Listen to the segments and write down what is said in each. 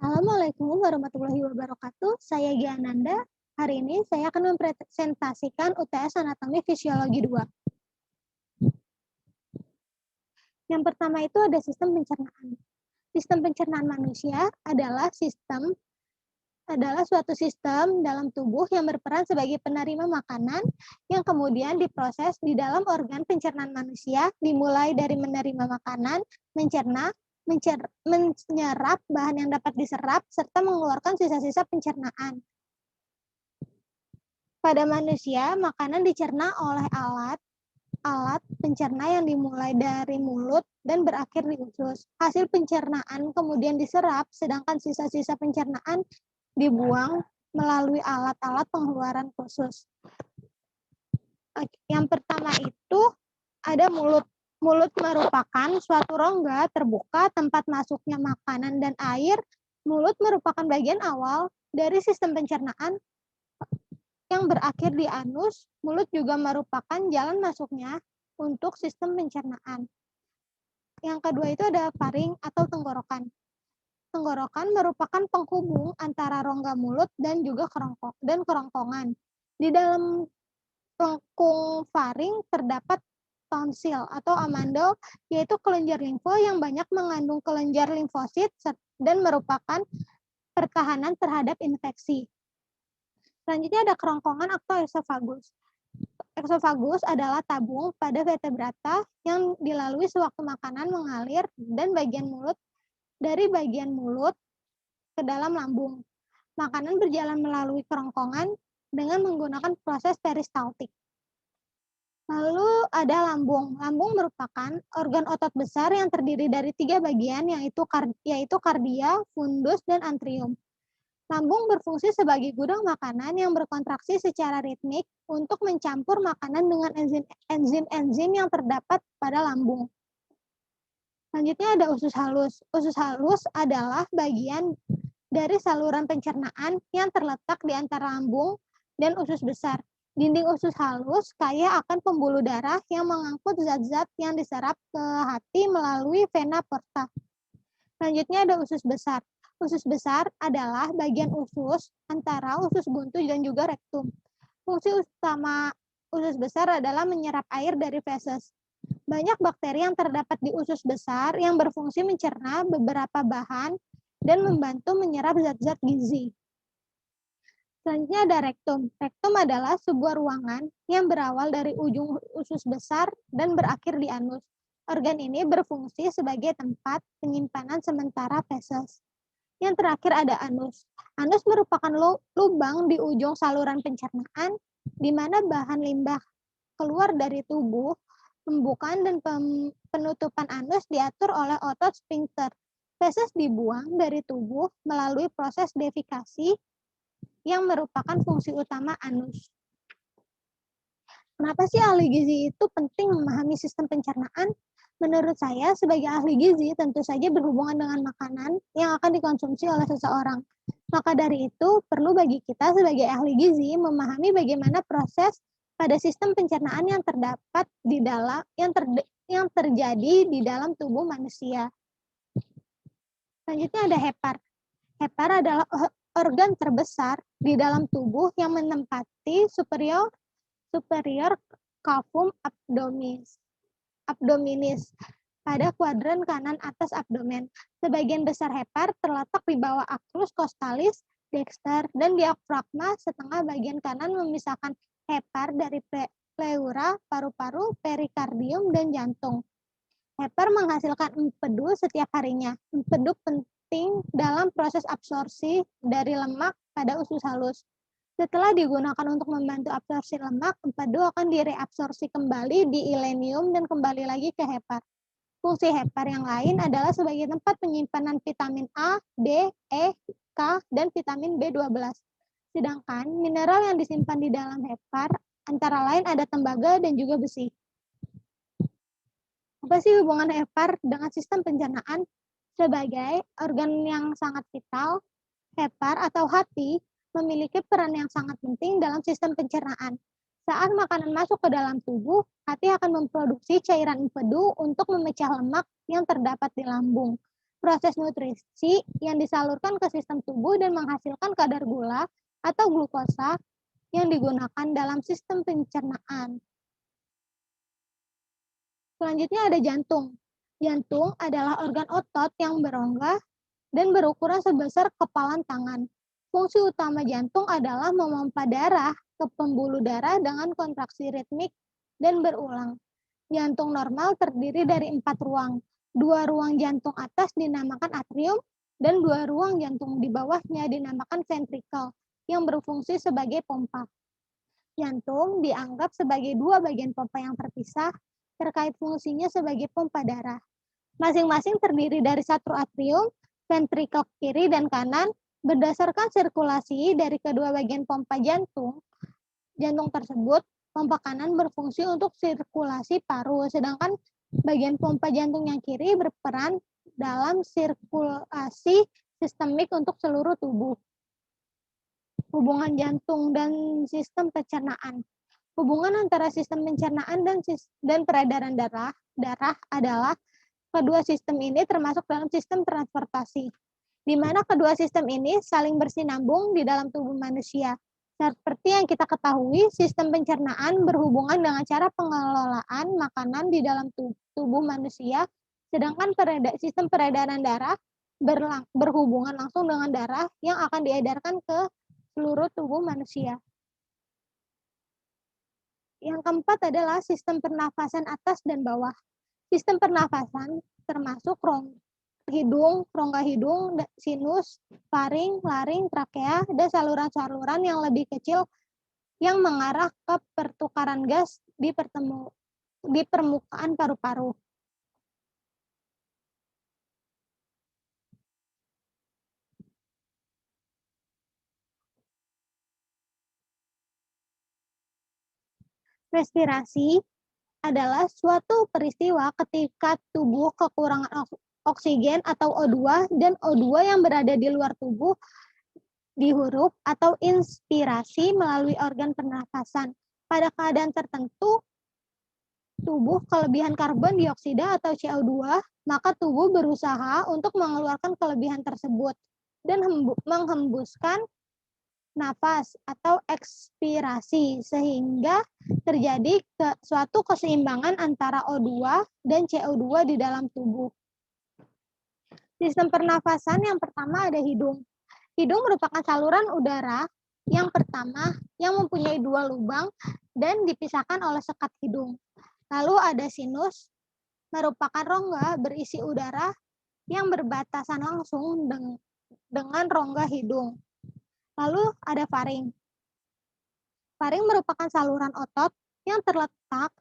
Assalamualaikum warahmatullahi wabarakatuh. Saya Giananda. Hari ini saya akan mempresentasikan UTS Anatomi Fisiologi 2. Yang pertama itu ada sistem pencernaan. Sistem pencernaan manusia adalah suatu sistem dalam tubuh yang berperan sebagai penerima makanan yang kemudian diproses di dalam organ pencernaan manusia, dimulai dari menerima makanan, mencerna, menyerap bahan yang dapat diserap, serta mengeluarkan sisa-sisa pencernaan. Pada manusia, makanan dicerna oleh alat pencerna yang dimulai dari mulut dan berakhir di usus. Hasil pencernaan kemudian diserap, sedangkan sisa-sisa pencernaan dibuang melalui alat-alat pengeluaran khusus. Yang pertama itu ada mulut. Mulut merupakan suatu rongga terbuka tempat masuknya makanan dan air. Mulut merupakan bagian awal dari sistem pencernaan yang berakhir di anus. Mulut juga merupakan jalan masuknya untuk sistem pencernaan. Yang kedua itu ada faring atau tenggorokan. Tenggorokan merupakan penghubung antara rongga mulut dan juga kerongkongan. Di dalam lengkung faring terdapat tonsil atau amandel, yaitu kelenjar limfo yang banyak mengandung kelenjar limfosit dan merupakan pertahanan terhadap infeksi. Selanjutnya ada kerongkongan atau esofagus. Esofagus adalah tabung pada vertebrata yang dilalui sewaktu makanan mengalir dari bagian mulut ke dalam lambung. Makanan berjalan melalui kerongkongan dengan menggunakan proses peristaltik. Lalu ada lambung. Lambung merupakan organ otot besar yang terdiri dari 3 bagian, yaitu kardia, fundus, dan antrium. Lambung berfungsi sebagai gudang makanan yang berkontraksi secara ritmik untuk mencampur makanan dengan enzim-enzim yang terdapat pada lambung. Selanjutnya ada usus halus. Usus halus adalah bagian dari saluran pencernaan yang terletak di antara lambung dan usus besar. Dinding usus halus kaya akan pembuluh darah yang mengangkut zat-zat yang diserap ke hati melalui vena porta. Selanjutnya ada usus besar. Usus besar adalah bagian usus antara usus buntu dan juga rektum. Fungsi utama usus besar adalah menyerap air dari feses. Banyak bakteri yang terdapat di usus besar yang berfungsi mencerna beberapa bahan dan membantu menyerap zat-zat gizi. Selanjutnya ada rektum. Rektum adalah sebuah ruangan yang berawal dari ujung usus besar dan berakhir di anus. Organ ini berfungsi sebagai tempat penyimpanan sementara feses. Yang terakhir ada anus. Anus merupakan lubang di ujung saluran pencernaan di mana bahan limbah keluar dari tubuh. Pembukaan dan penutupan anus diatur oleh otot sphincter. Feses dibuang dari tubuh melalui proses defikasi yang merupakan fungsi utama anus. Kenapa sih ahli gizi itu penting memahami sistem pencernaan? Menurut saya, sebagai ahli gizi, tentu saja berhubungan dengan makanan yang akan dikonsumsi oleh seseorang. Maka dari itu, perlu bagi kita sebagai ahli gizi memahami bagaimana proses pada sistem pencernaan yang terdapat di dalam yang terjadi di dalam tubuh manusia. Selanjutnya ada hepar. Hepar adalah organ terbesar di dalam tubuh yang menempati superior cavum abdominis pada kuadran kanan atas abdomen. Sebagian besar hepar terletak di bawah akrus costalis, dexter, dan diafragma. Setengah bagian kanan memisahkan hepar dari pleura, paru-paru, perikardium, dan jantung. Hepar menghasilkan empedu setiap harinya. Empedu penting dalam proses absorpsi dari lemak pada usus halus. Setelah digunakan untuk membantu absorpsi lemak, empedu akan direabsorpsi kembali di ilenium dan kembali lagi ke hepar. Fungsi hepar yang lain adalah sebagai tempat penyimpanan vitamin A, D, E, K, dan vitamin B12. Sedangkan mineral yang disimpan di dalam hepar antara lain ada tembaga dan juga besi. Apa sih hubungan hepar dengan sistem pencernaan? Sebagai organ yang sangat vital, hepar atau hati memiliki peran yang sangat penting dalam sistem pencernaan. Saat makanan masuk ke dalam tubuh, hati akan memproduksi cairan empedu untuk memecah lemak yang terdapat di lambung. proses nutrisi yang disalurkan ke sistem tubuh dan menghasilkan kadar gula atau glukosa yang digunakan dalam sistem pencernaan. Selanjutnya ada jantung. Jantung adalah organ otot yang berongga dan berukuran sebesar kepalan tangan. Fungsi utama jantung adalah memompa darah ke pembuluh darah dengan kontraksi ritmik dan berulang. Jantung normal terdiri dari 4 ruang. 2 ruang jantung atas dinamakan atrium dan 2 ruang jantung di bawahnya dinamakan ventrikel yang berfungsi sebagai pompa. Jantung dianggap sebagai 2 bagian pompa yang terpisah terkait fungsinya sebagai pompa darah. Masing-masing terdiri dari 1 atrium, ventrikel kiri dan kanan. Berdasarkan sirkulasi dari kedua bagian pompa jantung tersebut, pompa kanan berfungsi untuk sirkulasi paru, sedangkan bagian pompa jantung yang kiri berperan dalam sirkulasi sistemik untuk seluruh tubuh. Hubungan jantung dan sistem pencernaan. Hubungan antara sistem pencernaan dan peredaran darah adalah kedua sistem ini termasuk dalam sistem transportasi, di mana kedua sistem ini saling bersinambung di dalam tubuh manusia. Seperti yang kita ketahui, sistem pencernaan berhubungan dengan cara pengelolaan makanan di dalam tubuh manusia, sedangkan sistem peredaran darah berhubungan langsung dengan darah yang akan diedarkan ke seluruh tubuh manusia. Yang keempat adalah sistem pernafasan atas dan bawah. Sistem pernafasan termasuk rongga hidung, sinus, faring, laring, trakea, dan saluran-saluran yang lebih kecil yang mengarah ke pertukaran gas di permukaan paru-paru. Respirasi adalah suatu peristiwa ketika tubuh kekurangan oksigen atau O2 dan O2 yang berada di luar tubuh dihirup atau inspirasi melalui organ pernafasan. Pada keadaan tertentu, tubuh kelebihan karbon dioksida atau CO2, maka tubuh berusaha untuk mengeluarkan kelebihan tersebut dan menghembuskan nafas atau ekspirasi sehingga terjadi suatu keseimbangan antara O2 dan CO2 di dalam tubuh. Sistem pernafasan yang pertama ada hidung. Hidung merupakan saluran udara yang pertama yang mempunyai 2 lubang dan dipisahkan oleh sekat hidung. Lalu ada sinus, merupakan rongga berisi udara yang berbatasan langsung dengan rongga hidung. Lalu ada faring. Faring merupakan saluran otot yang terletak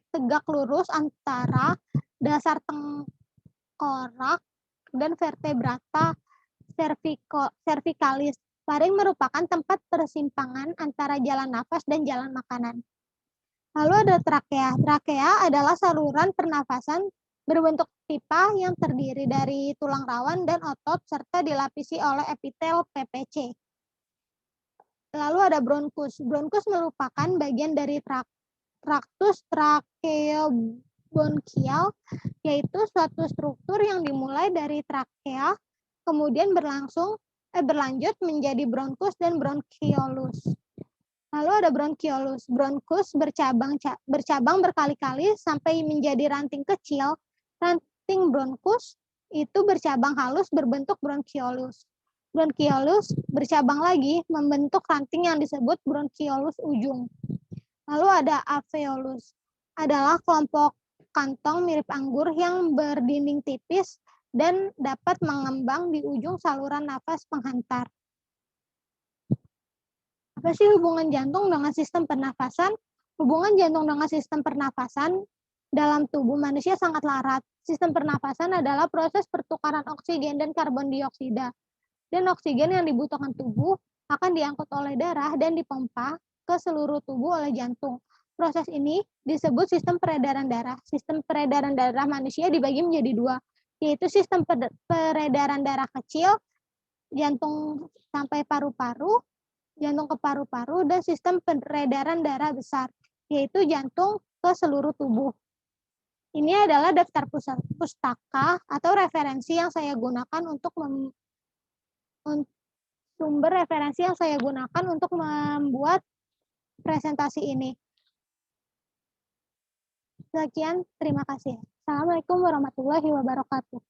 tegak lurus antara dasar tengkorak dan vertebrata cervicalis. Faring merupakan tempat persimpangan antara jalan nafas dan jalan makanan. Lalu ada trakea. Trakea adalah saluran pernafasan berbentuk pipa yang terdiri dari tulang rawan dan otot serta dilapisi oleh epitel PPC. Lalu ada bronkus. Bronkus merupakan bagian dari traktus tracheobronchial, yaitu suatu struktur yang dimulai dari trakea, kemudian berlanjut menjadi bronkus dan bronchiolus. Lalu ada bronchiolus. Bronkus bercabang berkali-kali sampai menjadi ranting kecil. Ranting bronkus itu bercabang halus berbentuk bronchiolus. Bronchiolus bercabang lagi membentuk ranting yang disebut bronchiolus ujung. Lalu ada alveolus. Adalah kelompok kantong mirip anggur yang berdinding tipis dan dapat mengembang di ujung saluran nafas penghantar. Apa sih hubungan jantung dengan sistem pernafasan? Hubungan jantung dengan sistem pernafasan dalam tubuh manusia sangat erat. Sistem pernafasan adalah proses pertukaran oksigen dan karbon dioksida. Dan oksigen yang dibutuhkan tubuh akan diangkut oleh darah dan dipompa ke seluruh tubuh oleh jantung. Proses ini disebut sistem peredaran darah. Sistem peredaran darah manusia dibagi menjadi 2, yaitu sistem peredaran darah kecil, jantung sampai paru-paru, jantung ke paru-paru, dan sistem peredaran darah besar, yaitu jantung ke seluruh tubuh. Ini adalah daftar pustaka atau referensi yang saya gunakan sumber referensi yang saya gunakan untuk membuat presentasi ini. Sekian, terima kasih. Assalamualaikum warahmatullahi wabarakatuh.